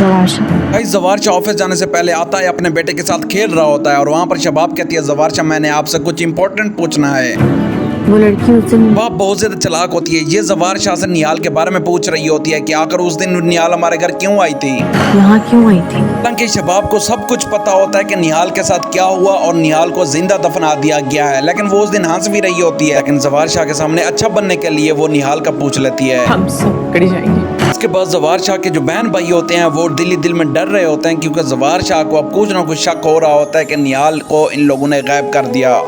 भाई जवारशा ऑफिस जाने से पहले आता है, अपने बेटे के साथ खेल रहा होता है और वहाँ पर शबाब कहती है, जवारशा मैंने आपसे कुछ इंपॉर्टेंट पूछना है। वो लड़की उस दिन वह बहुत ज्यादा चालाक होती है। ये जवारशा से निहाल के बारे में पूछ रही होती है कि आखिर उस दिन निहाल हमारे घर क्यों आई थी। यहाँ क्यों आई थी। हालांकि शबाब को सब कुछ पता होता है कि निहाल के साथ क्या हुआ और निहाल को जिंदा दफना दिया गया है, लेकिन वो उस दिन हंस भी रही होती है। लेकिन जवारशा के सामने अच्छा बनने के लिए वो निहाल का पूछ लेती है। हम सब पकड़ी जाएंगे। इसके बाद जवारशा के जो बहन भाई होते हैं वो दिल में डर रहे होते हैं, क्योंकि जवारशा को अब कुछ ना कुछ शक हो रहा होता है कि निहाल को इन लोगों ने गायब कर दिया।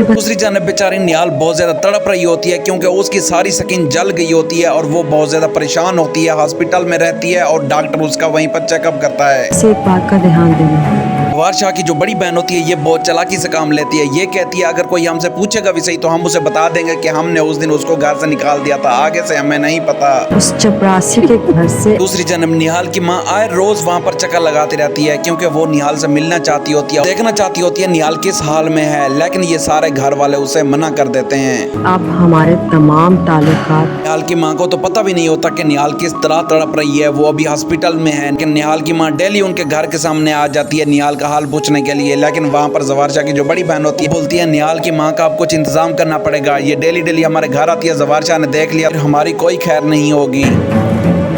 दूसरी जानब बेचारी निहाल बहुत ज्यादा तड़प रही होती है, क्योंकि उसकी सारी स्किन जल गई होती है और वो बहुत ज्यादा परेशान होती है। हॉस्पिटल में रहती है और डॉक्टर उसका वहीं पर चेकअप करता है। एक बात का ध्यान देना, जवारशा की जो बड़ी बहन होती है ये बहुत चालाकी से काम लेती है। ये कहती है अगर कोई हमसे पूछेगा भी सही तो हम उसे बता देंगे कि हमने उस दिन उसको घर से निकाल दिया था, आगे से हमें नहीं पता। उस चपरासी के घर से। दूसरी जन्म निहाल की माँ आए रोज वहाँ पर चक्कर लगाती रहती है, क्योंकि वो निहाल से मिलना चाहती होती है, देखना चाहती होती है निहाल किस हाल में है, लेकिन ये सारे घर वाले उसे मना कर देते हैं। अब हमारे तमाम ताल्लुकात। निहाल की माँ को तो पता भी नहीं होता कि निहाल किस तरह तड़प रही है। वो अभी हॉस्पिटल में है, लेकिन निहाल की माँ डेली उनके घर के सामने आ जाती है निहाल का हाल पूछने के लिए। लेकिन वहाँ पर जवारशा की जो बड़ी बहन होती है बोलती है निहाल की माँ का अब कुछ इंतजाम करना पड़ेगा। ये डेली हमारे घर आती है, जवारशा ने देख लिया हमारी कोई खैर नहीं होगी।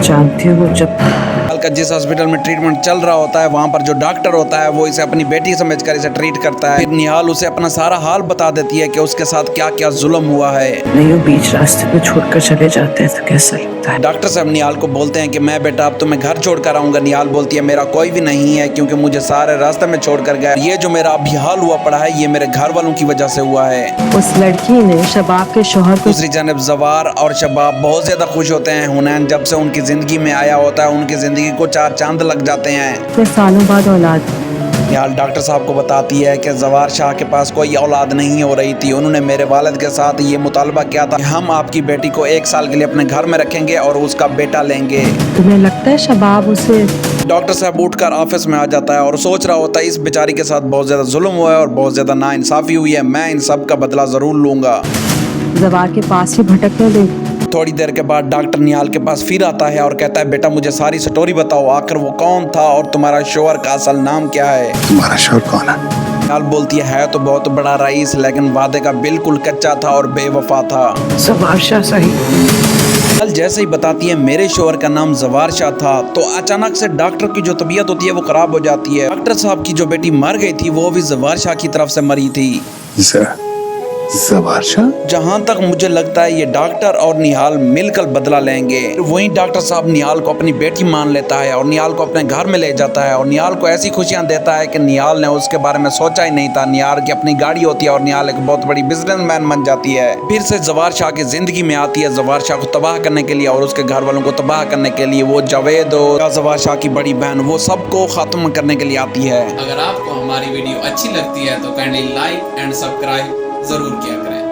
जानती हो जब का जिस हॉस्पिटल में ट्रीटमेंट चल रहा होता है वहाँ पर जो डॉक्टर होता है वो इसे अपनी बेटी समझकर इसे ट्रीट करता है। फिर निहाल उसे अपना सारा हाल बता देती है कि उसके साथ क्या क्या जुल्म हुआ है। नहीं बीच रास्ते पे छोड़कर चले जाते हैं तो कैसा लगता है। डॉक्टर साहब निहाल को बोलते हैं कि मैं बेटा अब तुम्हें घर छोड़कर आऊंगा। निहाल बोलती है मेरा कोई भी नहीं है, क्योंकि मुझे सारे रास्ते में छोड़कर गया। ये जो मेरा अभी हाल हुआ पड़ा है ये मेरे घर वालों की वजह से हुआ है। उस लड़की ने शबाब के शोहर को। दूसरी जानब जवार और शबाब बहुत ज्यादा खुश होते हैं। हुनैन जब से उनकी जिंदगी में आया होता है उनकी जिंदगी को चार चांद लग जाते हैं। सालों बाद औलाद। निहाल डॉक्टर साहब को बताती है कि जवारशा के पास कोई औलाद नहीं हो रही थी। उन्होंने मेरे वालिद के साथ ये मुतालबा किया था कि हम आपकी बेटी को 1 साल के लिए अपने घर में रखेंगे और उसका बेटा लेंगे। तुम्हें लगता है शबाब उसे। डॉक्टर साहब उठकर ऑफिस में आ जाता है और सोच रहा होता है इस बेचारी के साथ बहुत ज्यादा जुल्म हुआ है और बहुत ज्यादा नाइंसाफी हुई है, मैं इन सब का बदला जरूर लूंगा। जवार के पास ही भटकने दे। थोड़ी देर के बाद डॉक्टर निहाल के पास फिर आता है और कहता है बेटा मुझे सारी स्टोरी बताओ, आखिर वो कौन था और तुम्हारा शोहर का असल नाम क्या है। तुम्हारा शोहर कौन है। निहाल बोलती है तो बहुत बड़ा रईस, लेकिन वादे का बिल्कुल कच्चा था और बेवफा था। जवारशा सही। कल जैसे ही बताती है मेरे शोहर का नाम जवारशा था, तो अचानक से डॉक्टर की जो तबीयत होती है वो खराब हो जाती है। डॉक्टर साहब की जो बेटी मर गई थी वो भी जवारशा की तरफ से मरी थी। जवारशा। जहाँ तक मुझे लगता है ये डॉक्टर और निहाल मिलकर बदला लेंगे। वहीं डॉक्टर साहब निहाल को अपनी बेटी मान लेता है और निहाल को अपने घर में ले जाता है और निहाल को ऐसी खुशियां देता है कि निहाल ने उसके बारे में सोचा ही नहीं था। निहाल की अपनी गाड़ी होती है और निहाल एक बहुत बड़ी बिजनेसमैन बन जाती है। फिर से जवारशा की जिंदगी में आती है जवारशा को तबाह करने के लिए और उसके घर वालों को तबाह करने के लिए। वो जावेद और जवारशा की बड़ी बहन वो सबको खत्म करने के लिए आती है। अगर आपको हमारी वीडियो अच्छी लगती है तो काइंडली लाइक एंड सब्सक्राइब जरूर किया करें।